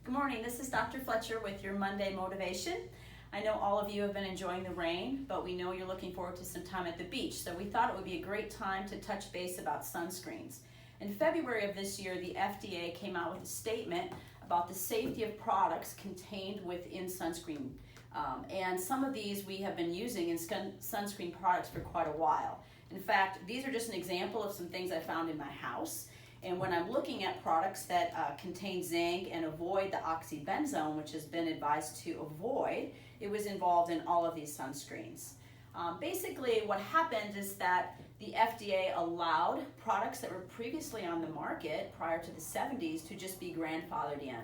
Good morning, this is Dr. Fletcher with your Monday Motivation. I know all of you have been enjoying the rain, but we know you're looking forward to some time at the beach, so we thought it would be a great time to touch base about sunscreens. In February of this year, the FDA came out with a statement about the safety of products contained within sunscreen. And some of these we have been using in sunscreen products for quite a while. In fact, these are just an example of some things I found in my house. And when I'm looking at products that contain zinc and avoid the oxybenzone, which has been advised to avoid, it was involved in all of these sunscreens. Basically, what happened is that the FDA allowed products that were previously on the market prior to the 70s to just be grandfathered in.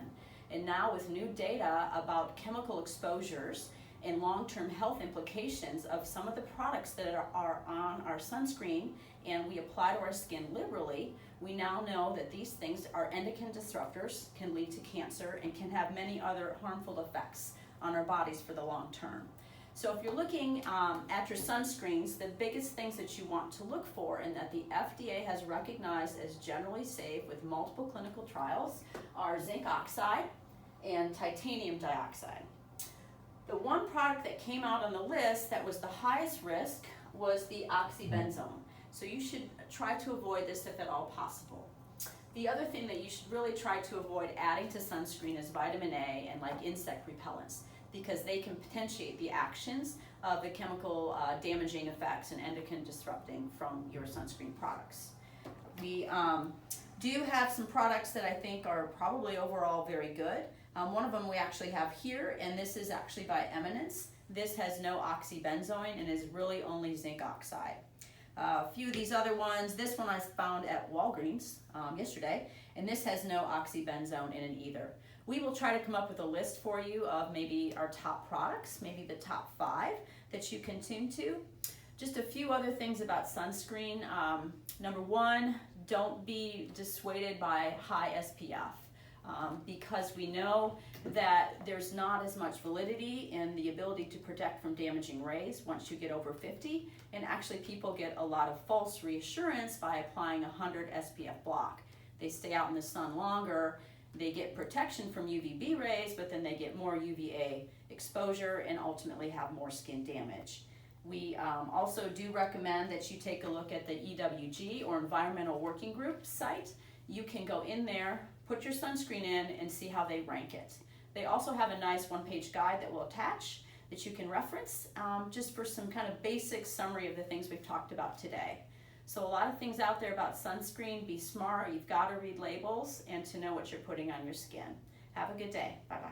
And now with new data about chemical exposures and long-term health implications of some of the products that are on our sunscreen and we apply to our skin liberally, we now know that these things are endocrine disruptors, can lead to cancer, and can have many other harmful effects on our bodies for the long term. So if you're looking at your sunscreens, the biggest things that you want to look for and that the FDA has recognized as generally safe with multiple clinical trials are zinc oxide and titanium dioxide. The one product that came out on the list that was the highest risk was the oxybenzone. So you should try to avoid this if at all possible. The other thing that you should really try to avoid adding to sunscreen is vitamin A and like insect repellents, because they can potentiate the actions of the chemical damaging effects and endocrine disrupting from your sunscreen products. We do have some products that I think are probably overall very good. One of them we actually have here, and this is actually by Eminence. This has no oxybenzone and is really only zinc oxide. A few of these other ones, this one I found at Walgreens yesterday, and this has no oxybenzone in it either. We will try to come up with a list for you of maybe our top products, maybe the top 5 that you can tune to. Just a few other things about sunscreen. Number 1, don't be dissuaded by high SPF. Because we know that there's not as much validity in the ability to protect from damaging rays once you get over 50, and actually people get a lot of false reassurance by applying 100 SPF block. They stay out in the sun longer, they get protection from UVB rays, but then they get more UVA exposure and ultimately have more skin damage. We also do recommend that you take a look at the EWG or Environmental Working Group site. You can go in there, put your sunscreen in, and see how they rank it. They also have a nice one-page guide that will attach that you can reference just for some kind of basic summary of the things we've talked about today. So a lot of things out there about sunscreen. Be smart, you've got to read labels and to know what you're putting on your skin. Have a good day. Bye-bye.